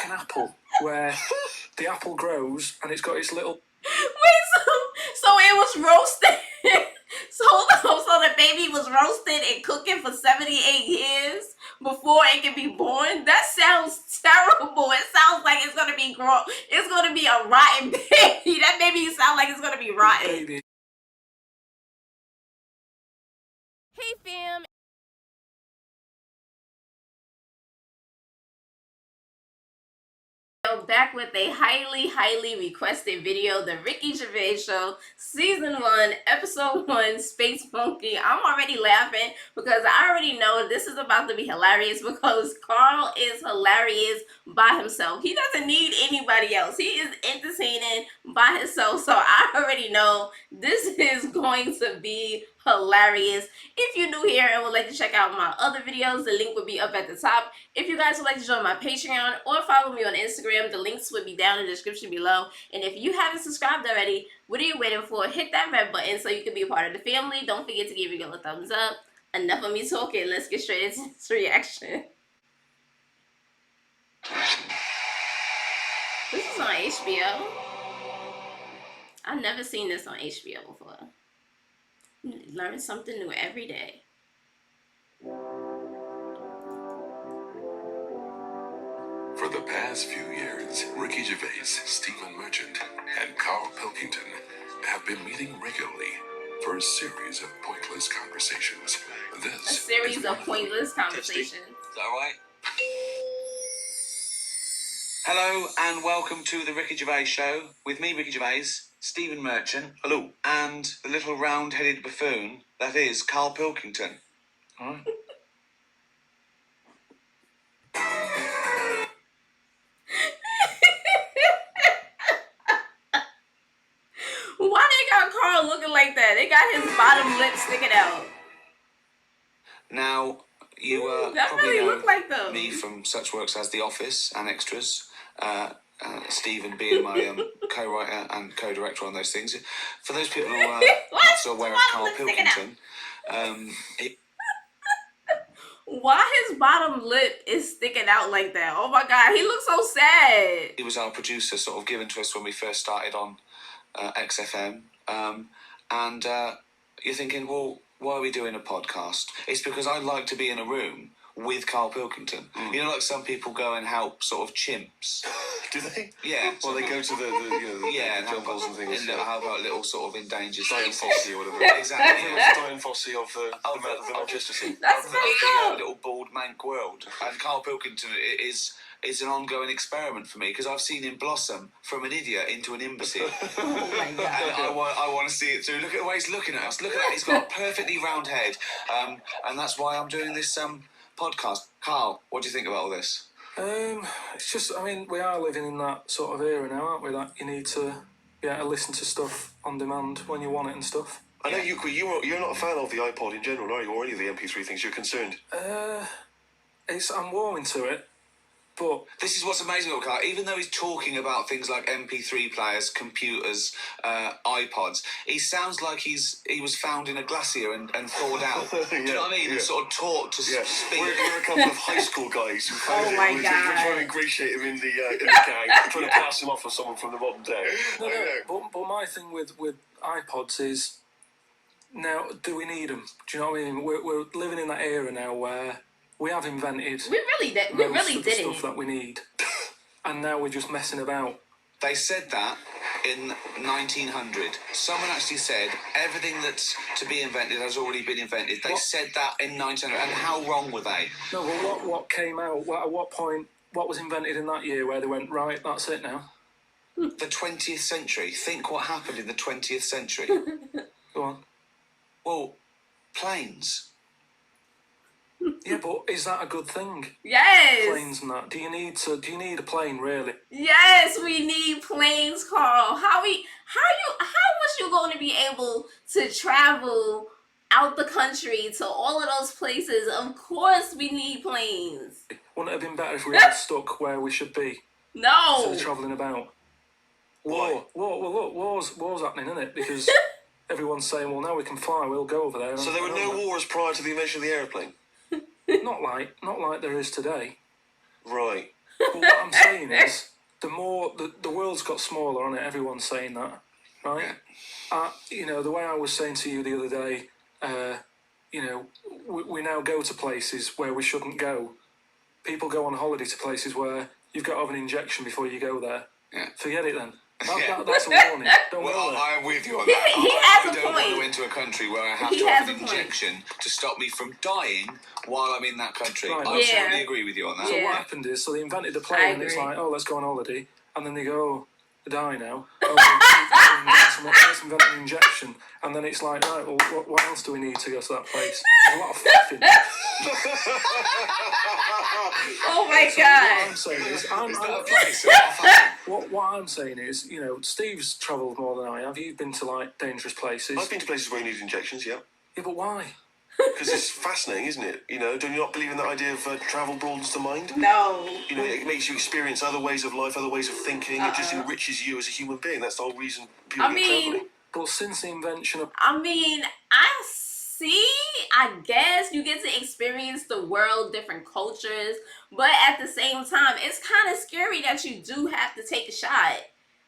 an apple where the apple grows and it's got its little... Wait, so it was roasted. So the baby was roasted and cooking for 78 years before it can be born? That sounds terrible. It sounds like it's gonna be it's gonna be a rotten baby. That baby sounds like it's gonna be rotten. Baby. Hey fam. Back with a highly requested video, the Ricky Gervais Show, Season 1, Episode 1, Space Monkey. I'm already laughing because I already know this is about to be hilarious because Karl is hilarious by himself. He doesn't need anybody else. He is entertaining by himself, so I already know this is going to be hilarious. If you're new here and would like to check out my other videos, the link will be up at the top. If you guys would like to join my Patreon or follow me on Instagram, the links will be down in the description below. And if you haven't subscribed already, what are you waiting for? Hit that red button so you can be a part of the family. Don't forget to give your a thumbs up. Enough of me talking. Let's get straight into this reaction. This is on HBO. I've never seen this on HBO before. Learn something new every day. For the past few years, Ricky Gervais, Stephen Merchant, and Karl Pilkington have been meeting regularly for a series of pointless conversations. A series of pointless conversations. Is that alright? Hello and welcome to the Ricky Gervais Show with me, Ricky Gervais, Stephen Merchant, hello, and the little round-headed buffoon that is Karl Pilkington. Alright. Why they got Karl looking like that? They got his bottom lip sticking out. Now, you that probably really know look like them. Me from such works as The Office and Extras, Stephen being my co-writer and co-director on those things. For those people who are not so aware of Karl Pilkington, why his bottom lip is sticking out like that? Oh my god, he looks so sad. He was our producer, sort of given to us when we first started on XFM, and you're thinking, well, why are we doing a podcast? It's because I like to be in a room with Karl Pilkington. You know, like some people go and help sort of chimps. Do they? Yeah. Well, they go to the jungles and things. And how about little sort of endangered Dian species? Fossey or whatever. Exactly. It was Dian Fossey of the Manchester scene. That's so cool. Little bald mank world. And Karl Pilkington is an ongoing experiment for me because I've seen him blossom from an idiot into an imbecile. Oh my god. And I want to see it through. Look at the way he's looking at us. Look at that. He's got a perfectly round head. And that's why I'm doing this podcast. Karl, what do you think about all this? It's just, I mean, we are living in that sort of era now, aren't we? That you need to listen to stuff on demand when you want it and stuff. I know you're not a fan of the iPod in general, are you? Or any of the MP3 things? You're concerned? I'm warming to it. But this is what's amazing about Karl. Even though he's talking about things like MP3 players, computers, iPods, he sounds like he was found in a glacier and thawed out. Do you know what I mean? And sort of taught to speak. We're a couple of high school guys who found Oh it. my We're god. trying to ingratiate him in the gang, trying to pass him off as someone from the modern day. But my thing with iPods is, now, do we need them? Do you know what I mean? We're living in that era now where we have invented. We really did stuff that we need, and now we're just messing about. They said that in 1900. Someone actually said everything that's to be invented has already been invented. They said that in 1900, and how wrong were they? No, well, what came out? At what point? What was invented in that year where they went, right, that's it now? The 20th century. Think what happened in the 20th century. Go on. Well, planes. Yeah, but is that a good thing? Yes. Planes and that. Do you need a plane really? Yes, we need planes, Karl. How was you going to be able to travel out the country to all of those places? Of course we need planes. Wouldn't it have been better if we were stuck where we should be? No. Instead of travelling about. War. Well, look, war's happening, isn't it? Because everyone's saying, well, now we can fly, we'll go over there. So there were no wars prior to the invention of the aeroplane? Not like there is today. Right. But what I'm saying is, the world's got smaller on it. Everyone's saying that, right? The way I was saying to you the other day, we now go to places where we shouldn't go. People go on holiday to places where you've got to have an injection before you go there. Yeah. Forget it then. That's a warning. Don't go Well, there. I'm with you on that. He I has a don't want to point. enter a country where I have He to have has an a point. injection to stop me from dying while I'm in that country. Right. I Yeah. totally agree with you on that. So Yeah. what happened is, they invented the I plane, and it's agree. like, oh, let's go on holiday, and then they go, oh, they die now. Oh, let's invent an injection, and then it's like, right, well, what else do we need to go to that place? There's a lot of faffing. Oh my So god. what I'm saying is, what I'm saying is, Steve's travelled more than I have. You've been to like dangerous places. I've been to places where you need injections, yeah. Yeah, but why? Because it's fascinating, isn't it? Do you not believe in that idea of travel broadens the mind? No. It makes you experience other ways of life, other ways of thinking. It just enriches you as a human being. That's the whole reason people I go mean, travelling. But since the invention of I guess you get to experience the world, different cultures, but at the same time, it's kind of scary that you do have to take a shot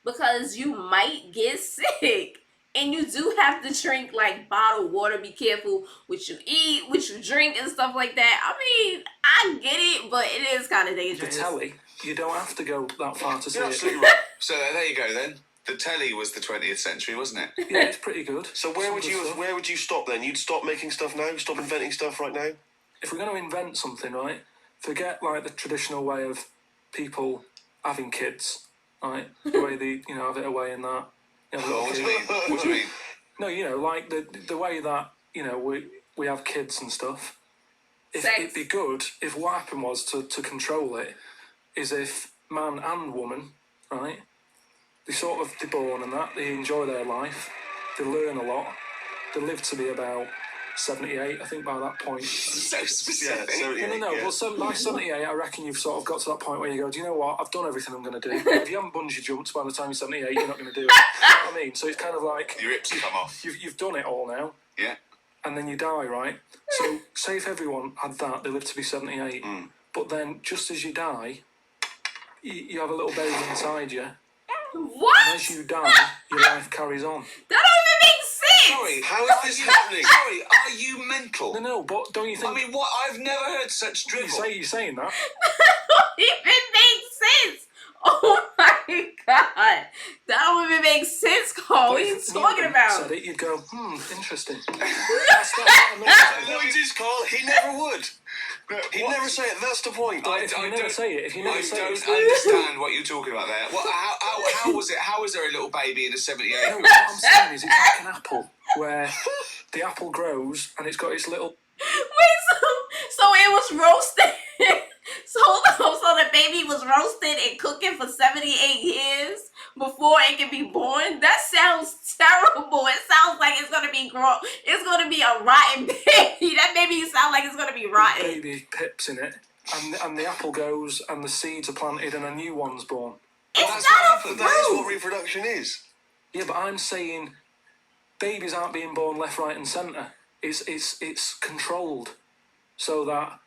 because you might get sick. And you do have to drink like bottled water. Be careful what you eat, what you drink, and stuff like that. I mean, I get it, but it is kind of the dangerous. telly, you don't have to go that far to see You're it. absolutely right. So there you go then. The telly was the 20th century, wasn't it? Yeah, it's pretty good. So where Some would good you stuff. stop then? You'd stop making stuff now? Stop inventing stuff right now? If we're going to invent something, right, forget like the traditional way of people having kids, right? The way they, have it away and that. Oh, what do you mean? What do you mean? No, like the way that, we have kids and stuff. Sex. It'd be good if what happened was to control it is if man and woman, right, they're born and that, they enjoy their life, they learn a lot, they live to be about 78, I think, by that point. So Yeah, specific. 78, No, yeah. well, by 78, I reckon you've sort of got to that point where you go, do you know what, I've done everything I'm going to do. If you haven't bungee jumped by the time you're 78, you're not going to do it. You know what I mean? So it's kind of like, Your hips come off. you've done it all now, Yeah. and then you die, right? So say if everyone had that, they live to be 78, but then just as you die, you have a little baby inside you, and What? as you die, your life carries on. That don't even make sense. Sorry, How is this happening? Sorry, are you mental? No, but don't you think... I mean, what? I've never heard such drivel. you're saying that? Don't even make sense. Oh my god. That don't even make sense, Carl. What are you talking about? Said it, you'd go, interesting. That's what I meant. No, he just, Carl. He never would. He'd never say it. That's the point. If you never say it, I don't understand what you're talking about there. What? How was it? How was there a little baby in a 78? No, what I'm saying is it's like an apple, where the apple grows and it's got its little... Wait, so it was roasted. So the baby was roasted and cooking for 78 years before it can be born? That sounds terrible. It sounds like it's gonna be it's gonna be a rotten baby. That baby sounds like it's gonna be rotten. baby pips in it, and the apple goes, and the seeds are planted, and a new one's born. It's That's not what a happened. That is fruit. what reproduction is. Yeah, but I'm saying babies aren't being born left, right, and centre. It's controlled, so that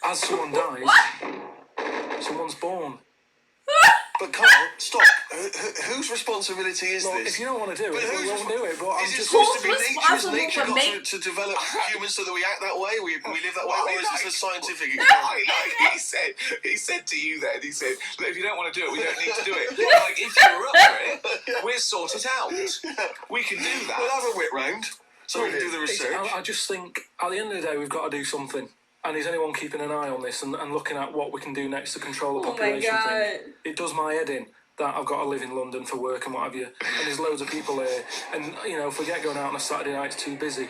as someone dies, someone's born. But Carl, stop. Whose responsibility is Look, this? if you don't want to do it, But we who's won't do it. But I'm Is it just... supposed to be Who's nature? Has responsible nature for got make- to develop humans so that we act that way? We live that way? Well, Or is like- this a scientific No, experiment? like he said to you then, he said, look, if you don't want to do it, we don't need to do it. Like, if you're up for it, we'll sort it out. We can do that. We'll have a whip round so we can do the research. I just think at the end of the day we've got to do something. And is anyone keeping an eye on this and looking at what we can do next to control the Oh my population God. thing? It does my head in that I've got to live in London for work and what have you. And there's loads of people here. And, forget going out on a Saturday night, it's too busy.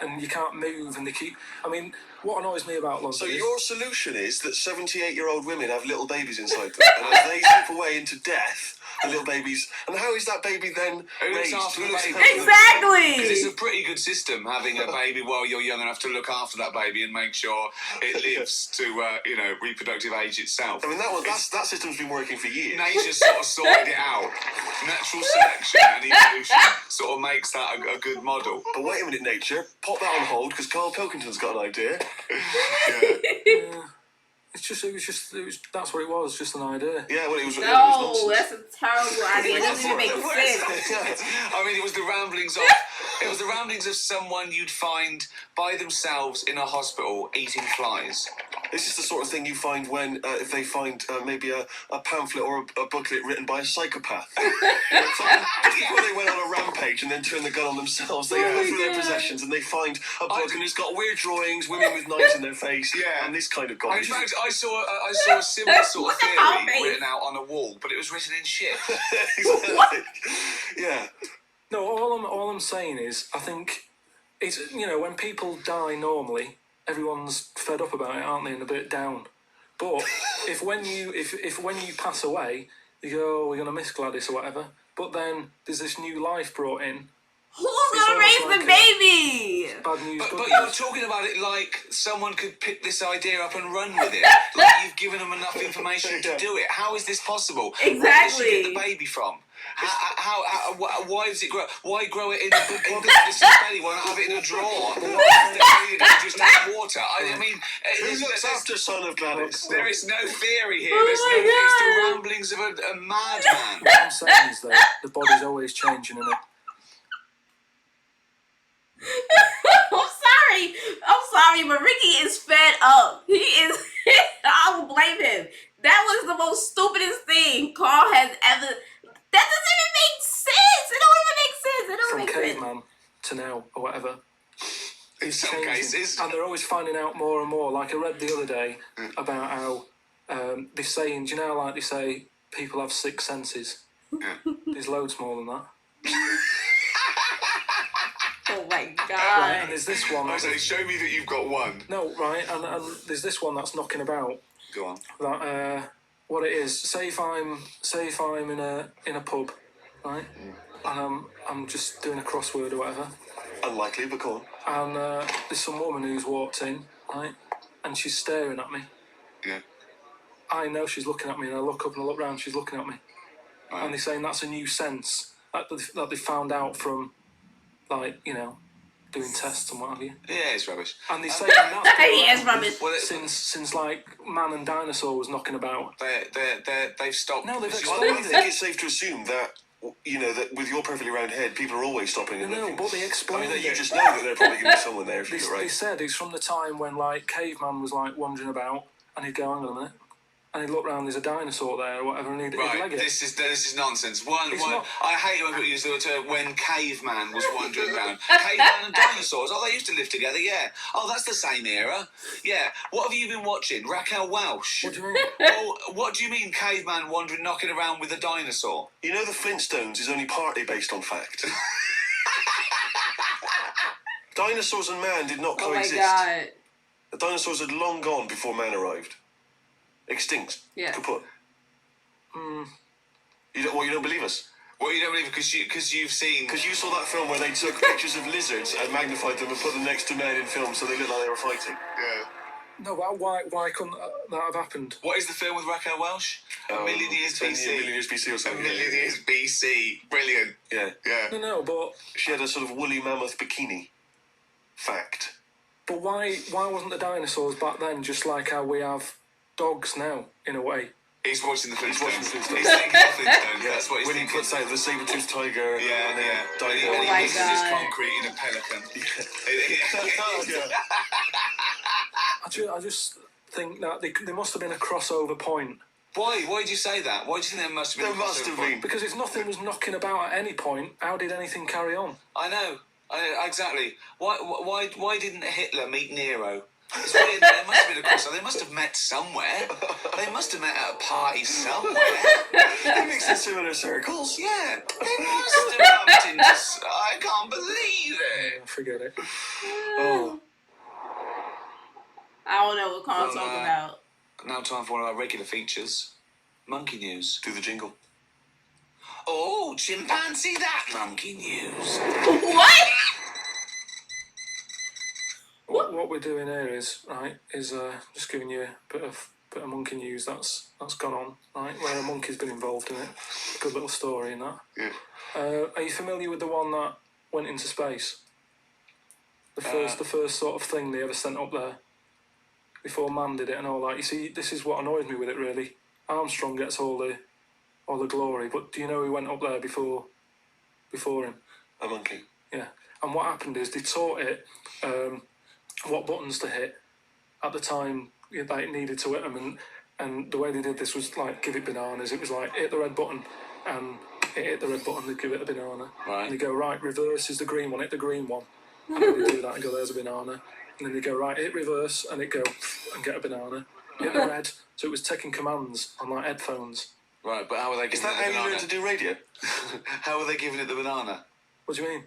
And you can't move and they keep... I mean, what annoys me about London So is... your solution is that 78-year-old women have little babies inside them, and as they slip away into death, the little babies... And how is that baby then Who looks raised? after the baby? Exactly. Because it's a pretty good system having a baby while you're young enough to look after that baby and make sure it lives to reproductive age itself. I mean, that system's been working for years. Nature sort of sorted it out. Natural selection and evolution sort of makes that a good model. But wait a minute, nature. Pop that on hold, because Karl Pilkington's got an idea. Yeah. That's what it was, just an idea. Yeah, well, it was. No, it was that's a terrible idea. It doesn't even make sense. nonsense. I mean, it was the ramblings of someone you'd find by themselves in a hospital eating flies. This is the sort of thing you find when, if they find maybe a pamphlet or a booklet written by a psychopath. Just before they went on a rampage and then turned the gun on themselves, they go through their possessions and they find a book and it's got weird drawings, women with knives in their face, and this kind of In garbage. fact, I saw a similar sort of theory written out on a wall, but it was written in shit. Exactly. Yeah. No, all I'm saying is, I think it's, when people die normally, everyone's fed up about it, aren't they, and a bit down. But if when you pass away, you go, oh, we're gonna miss Gladys or whatever. But then there's this new life brought in. Who's gonna raise the baby? Bad news. But good you're news. talking about it like someone could pick this idea up and run with it. Like you've given them enough information to do it. How is this possible? Exactly. Where does she get the baby from? Why does it grow? Why grow it in Gladys's belly? Why not have it in a drawer? Just have water. I mean, Who looks after son of Gladys? there is no theory here. Oh There's my no. It's God. the ramblings of a madman. What I'm saying is that the body's always changing, isn't it? I'm sorry, but Ricky is fed up. He is. I don't blame him. That was the most stupidest thing Karl has ever. That doesn't even make sense. It don't even make sense. It don't From make sense. caveman to now or whatever. In It's some changing. cases. And they're always finding out more and more. Like I read the other day about how they're saying, do you know, like they say, people have six senses. There's loads more than that. Oh my Right, God. and there's this one. I say, show me that you've got one. No, right, and there's this one that's knocking about. Go on. That what it is. Say if I'm in a pub, right, and I'm just doing a crossword or whatever, Unlikely, but go on. and there's some woman who's walked in, right, and she's staring at me. Yeah. I know she's looking at me, and I look up and I look round, she's looking at me. Right. And they're saying that's a new sense that they found out from, like, doing tests and what have you. Yeah, it's rubbish. And they're saying that's He been is around rubbish. Well, since like man and dinosaur was knocking about. they've stopped. No, they've I explained think it. it's safe to assume that, that with your perfectly round head, people are always stopping and No, looking. but they I mean, explained you it. just know that they're probably going to be someone there if you They, get it they right. said it's from the time when like caveman was like wandering about, and he'd go, hang on a minute, and he'd look round, there's a dinosaur there or whatever, and he'd Right, leg it. this is nonsense. One, not. I hate when people use the term when caveman was wandering around. Caveman and dinosaurs. Oh, they used to live together. Yeah. Oh, that's the same era. Yeah. What have you been watching? Raquel Welch. What do you mean? Oh, what do you mean, caveman wandering, knocking around with a dinosaur? You know the Flintstones is only partly based on fact. Dinosaurs and man did not Oh my coexist. God. The dinosaurs had long gone before man arrived. Extinct. Yeah. Kaput. You don't believe us? Well, you don't believe because you've seen. Because you saw that film where they took pictures of lizards and magnified them and put them next to men in films so they looked like they were fighting. Yeah. No, but why couldn't that have happened? What is the film with Raquel Welch? A Million Years 10 BC. million years BC or A something. Million Years BC. Brilliant. Yeah. Yeah. No, but She had a sort of woolly mammoth bikini. Fact. why wasn't the dinosaurs back then just like how we have dogs now in a way? He's watching the Flintstones. watching the Flintstones. He's thinking of Flintstones. Yeah, That's what he's when thinking. he puts out the saber-toothed tiger. Yeah, and then yeah. When Dido. he my mixes his God. concrete in a pelican. Yeah. I just think that there must have been a crossover point. Why? Why did you say that? Why do you think there must have been? There must have been. Because if nothing was knocking about at any point, how did anything carry on? I know. Exactly. Why didn't Hitler meet Nero? It's weird. There must have been a crossover. They must have met somewhere. They must have met at a party somewhere. They mix in similar circles. Yeah. They must have bumped into. I can't believe it. Forget it. Oh. I don't know what Karl's Well, talking about. Now time for one of our regular features. Monkey news. Do the jingle. Oh, chimpanzee that monkey news. What? What we're doing here is just giving you a bit of monkey news that's gone on, right? Where a monkey's been involved in it. Good little story in that. Yeah. Are you familiar with the one that went into space? The first sort of thing they ever sent up there. before man did it and all that. You see, this is what annoys me with it really. Armstrong gets all the glory, but do you know who went up there before him? A monkey. Yeah. And what happened is they taught it what buttons to hit at the time that it needed to hit them, and the way they did this was like give it bananas. It was like hit the red button, and it hit the red button, they give it a banana. Right. And they go, right, reverse is the green one, hit the green one. And then they do that and go, there's a banana. And then they go, right, hit reverse, and it go and get a banana. Hit the red. So it was taking commands on like headphones. Right, but how are they Is giving that it how the you banana? learn to do radio? How are they giving it the banana? What do you mean?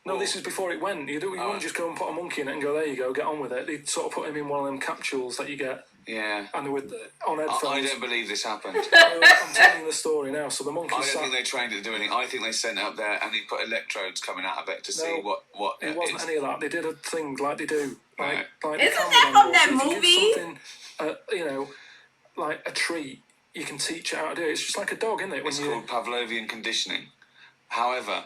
No, this is before it went. You wouldn't just go and put a monkey in it and go, there you go, get on with it. They'd sort of put him in one of them capsules that you get. Yeah. And they were on headphones. I don't believe this happened. I'm telling you the story now. So the monkey I don't sat... think they trained it to do anything. I think they sent it up there and they put electrodes coming out of it to see what. It wasn't any of that. They did a thing like they do. Like Isn't the that camera from that angles. If you give movie? something, like a treat, you can teach it how to do it. It's just like a dog, isn't it? It's called Pavlovian conditioning. However,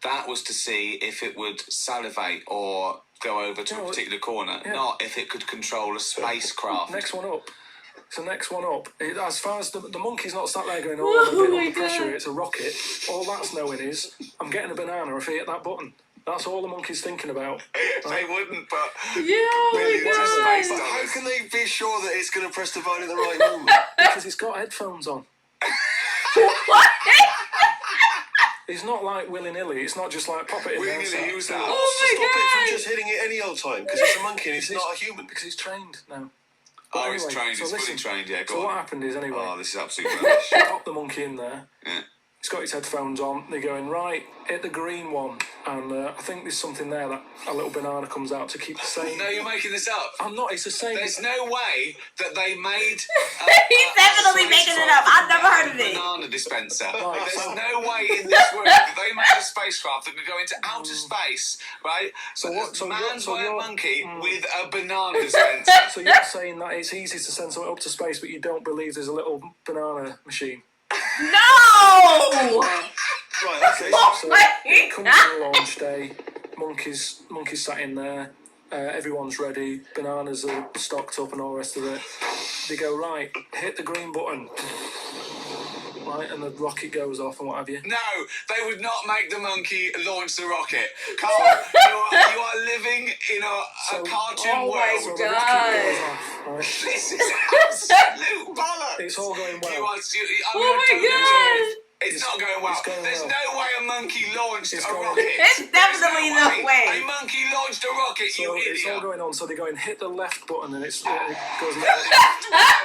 that was to see if it would salivate or go over to a particular corner, not if it could control a spacecraft. Next one up. So next one up. As far as the monkey's not sat there going, oh, I'm a bit under pressure, it's a rocket. All that's knowing is, I'm getting a banana if I hit that button. That's all the monkey's thinking about. They wouldn't, but Millions of space But how dollars. can they be sure that it's going to press the button at the right moment? Because he's got headphones on. What? It's not like willy-nilly. It's not just like pop it in there. Willy-nilly, use that. What's to stop it from just hitting it any old time? Because it's a monkey and it's not a human. Because he's trained now. Oh, he's Anyway, trained, so he's fully listen. trained, yeah, So go what on. happened is, anyway, Oh, this is absolutely rubbish. pop the monkey in there. Yeah. He's got his headphones on. They're going, right, hit the green one. And I think there's something there that a little banana comes out to keep the same. No, you're making this up. I'm not. It's the same. There's no way that they made. He's definitely making it up. I've never heard of it. Banana dispenser. Right, There's so- no way in this world that they made a spacecraft that could go into outer space, right? So what- so man's you're- by a you're- monkey with a banana dispenser. So you're saying that it's easy to send something up to space, but you don't believe there's a little banana machine? No! Right, okay. So my it comes to the launch day. Monkeys sat in there. Everyone's ready. Bananas are stocked up and all the rest of it. They go, right, hit the green button. Right, and the rocket goes off and what have you. No, they would not make the monkey launch the rocket. Carl, you are living in a cartoon Oh my world. So the God. rocket goes off, right? This is absolute bollocks. It's all going well. Oh my God! It's not going well. It's going There's well. no way a monkey launched It's a going- rocket. It's definitely no way. A monkey launched a rocket, So you it's all idiot. going on. So they go and hit the left button, and it goes.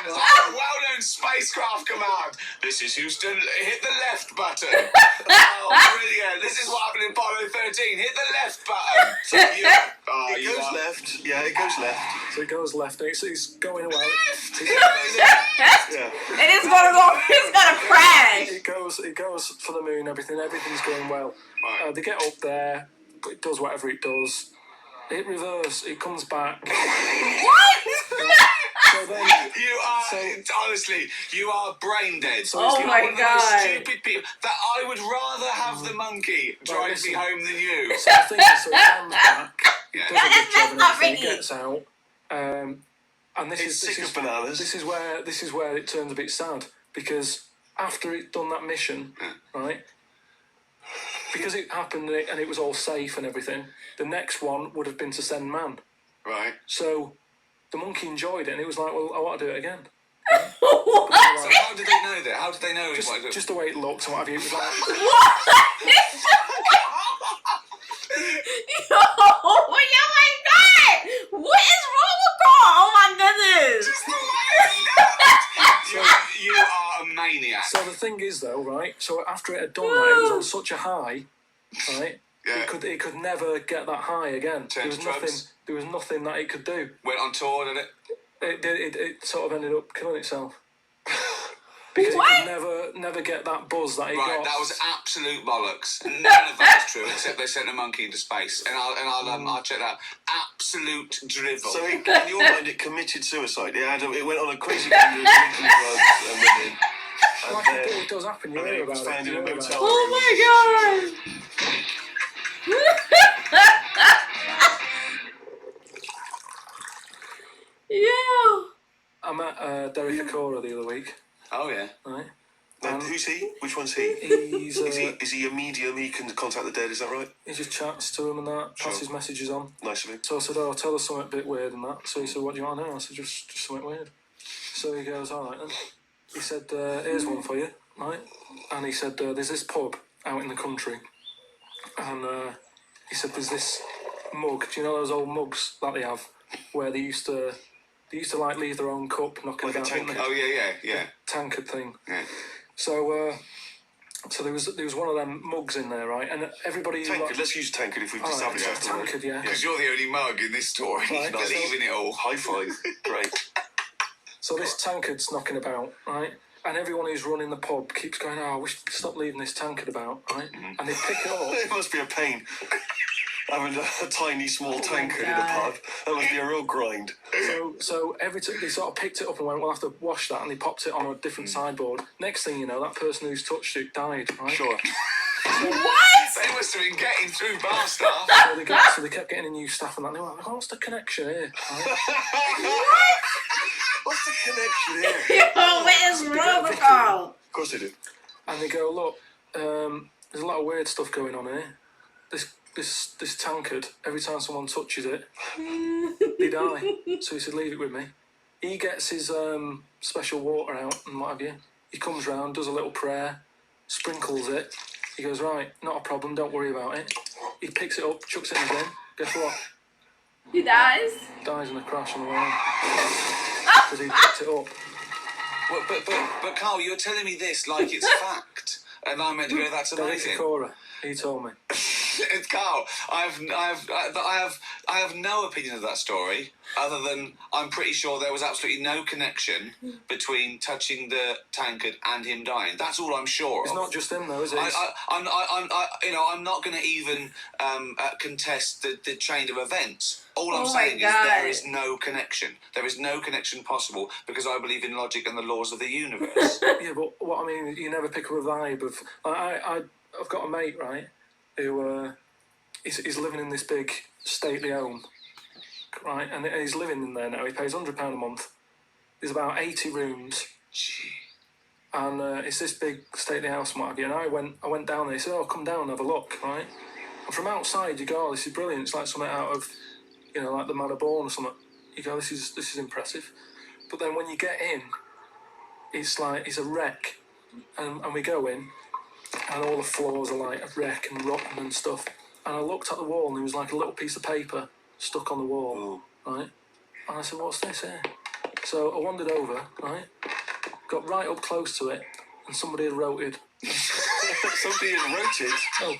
Well-known spacecraft command. This is Houston. Hit the left button. Oh, brilliant. This is what happened in Apollo 13. Hit the left button. So It goes left. Yeah, it goes left. So it goes left, and it's going well. Yeah. It is gonna go. It's gonna crash. It goes for the moon. Everything's going well. Right. They get up there. It does whatever it does. It reverse. It comes back. What? So then, You are, honestly, you are brain dead. So Oh You're my one of those God. stupid people that I would rather have the monkey drive me listen. home than you. so the thing is, so it comes back. Yeah. Does a good That's job and not everything, Ricky. It gets out. And It's sick of bananas. This is where it turns a bit sad, because after it done that mission, right? Because it happened and it was all safe and everything. The next one would have been to send man. Right. So the monkey enjoyed it, and it was like, well, I want to do it again. What? So how did they know that? How did they know it was Just the way it looked and what have you. It was like, Yo, oh my God! What is wrong with Carl? Oh my goodness! You are a maniac. so the thing is though, right? So after it had done that, it was on such a high, right? Yeah. It could never get that high again. Turn to drugs. There was nothing that it could do. Went on tour, did it? It sort of ended up killing itself. Because What? it could never get that buzz that it Right, got. that was absolute bollocks. None of that is true, except they sent a monkey into space, and I'll check that. Absolute drivel. So in your mind, it committed suicide. It went on a crazy bender of drinking drugs and women. And Like, then, it does happen. You and then hear it was about found it. in You a hear about motel it. Oh my God! Yo, I met Derek Akora the other week, Oh yeah. right? And who's he? Which one's he? He's Is he a medium? He can contact the dead. Is that right? he just chats to him and that, passes Sure. messages on. Nice of him. So I said, "Oh, tell us something a bit weird and that." So he said, "What do you want to know?" I said, "Just something weird." So he goes, "All right then." He said, "Here's one for you, right?" And he said, "There's this pub out in the country, and he said there's this mug. Do you know those old mugs that they have, where they used to like leave their own cup knocking Like a about, didn't tankard. they? Oh yeah. Tankard thing." Yeah. So there was one of them mugs in there, right? And everybody Tankard. Let's use tankard if we've All right, established it's that. tankard, yeah. Because you're the only mug in this story. Right, Believe in it all. High five. Great. So this tankard's knocking about, right? And everyone who's running the pub keeps going, "Oh, we should stop leaving this tankard about," right? And they pick it up. It must be a pain. Having a tiny, small tankard in a God. pub. That must be a real grind. So every time they sort of picked it up and went, "We'll have to wash that," and they popped it on a different sideboard. Next thing you know, that person who's touched it died, right? Sure. What? They must have been getting through bar staff. So they kept getting in new staff and that. And they were like, "What's the connection here?" Right? What's the connection here? Yo, what is wrong with Karl? Of course they do. And they go, "Look, there's a lot of weird stuff going on here. This tankard, every time someone touches it, they die." So he said, "Leave it with me." He gets his special water out and what have you. He comes round, does a little prayer, sprinkles it. He goes, "Right, not a problem, don't worry about it." He picks it up, chucks it in the bin. Guess what? He dies. Dies in a crash on the way because he picked it up. Well, but Carl, you're telling me this like it's fact, and I'm meant to go, "That's Derek amazing." Akora, he told me. Carl, I have no opinion of that story, other than I'm pretty sure there was absolutely no connection between touching the tankard and him dying. That's all I'm sure It's of. not just him though, is it? I'm not going to even contest the chain of events. All I'm Oh my saying is God. there is no connection. There is no connection possible because I believe in logic and the laws of the universe. Yeah, but what I mean, you never pick up a vibe of. I've got a mate, right, who he's living in this big stately home, right, and he's living in there now. He pays £100 a month. There's about 80 rooms, and it's this big stately house, and what have you. And I went down there. He said, "Oh, come down and have a look," right. And from outside, you go, "Oh, this is brilliant. It's like something out of, like the Man of Born or something." You go, "This is impressive." But then when you get in, it's like it's a wreck, and we go in, and all the floors are like a wreck and rotten and stuff. And I looked at the wall, and there was like a little piece of paper stuck on the wall, right? And I said, "What's this here?" So I wandered over, right? Got right up close to it, and somebody had wrote it. Somebody had wrote it. Oh,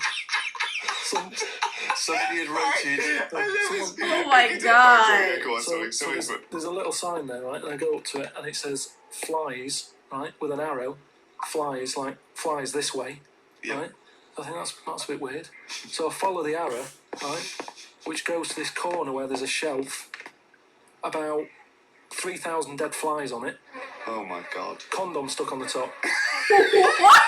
Somebody had wrote it. Oh my God. Go on, so sorry. there's a little sign there, right? And I go up to it, and it says "flies," right, with an arrow. Flies, like flies this way, Yeah. right? I think that's a bit weird. So I follow the arrow, right, which goes to this corner where there's a shelf, about 3,000 dead flies on it, Oh my God. condom stuck on the top. What?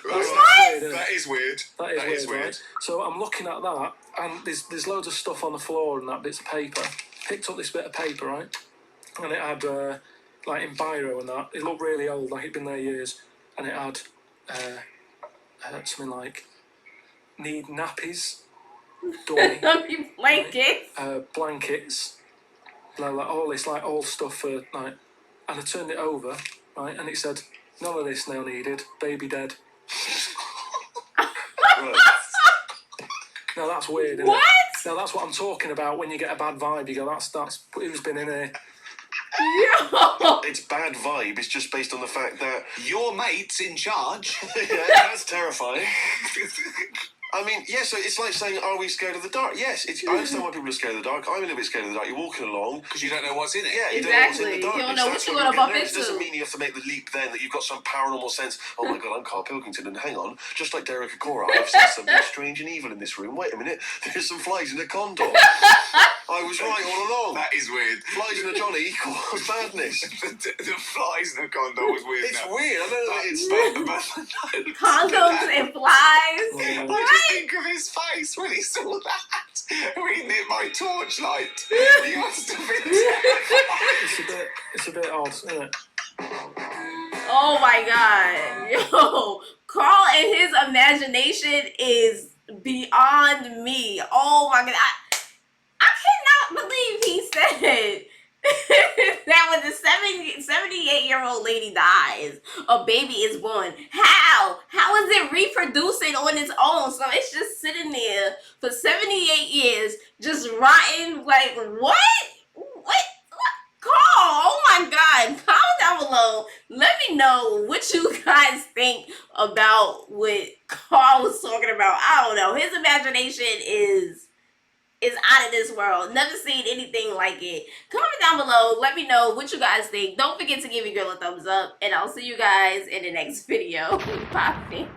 That's weird, isn't it? That is weird. That is weird, right? So I'm looking at that, and there's loads of stuff on the floor and that, bits of paper. Picked up this bit of paper, right, and it had like in biro and that. It looked really old, like it'd been there years, and it had something like "need nappies, dummy, Blanket. blankets, like all this, like all stuff for like." And I turned it over, right, and it said, "None of this now needed. Baby dead." Right. Now that's weird, isn't What? it? Now that's what I'm talking about. When you get a bad vibe, you go, "That's who's been in here." Yo. It's bad vibe. It's just based on the fact that Your mate's in charge. yeah, that's terrifying. I mean, yeah, so it's like saying, are we scared of the dark? Yes, I understand why people are scared of the dark. I'm a little bit scared of the dark. You're walking along. Because you don't know what's in it. Yeah, you don't know what's in Exactly. the You darkness. don't know what That's you're when gonna you get bump nervous. into. It doesn't mean you have to make the leap then that you've got some paranormal sense. Oh my God, I'm Karl Pilkington, and hang on, just like Derek Akora, I've seen something strange and evil in this room. Wait a minute, there's some flies in a condom. I was right all along. That is weird. Flies in a Johnny equals badness. The flies in a condom was weird. It's weird. I don't know. It's Condoms and flies. Yeah. I just think of his face when he saw that. Reading it by torchlight. He must have been terrified. It's a bit odd, isn't it? Oh my god. Yo, Karl and his imagination is beyond me. Oh my god. I cannot believe he said that when the 78-year-old lady dies, a baby is born. How is it reproducing on its own? So it's just sitting there for 78 years, just rotten. Like, what? Karl, oh my god, comment down below. Let me know what you guys think about what Karl was talking about. I don't know. His imagination is out of this world. Never seen anything like it. Comment down below. Let me know what you guys think. Don't forget to give your girl a thumbs up. And I'll see you guys in the next video. Bye.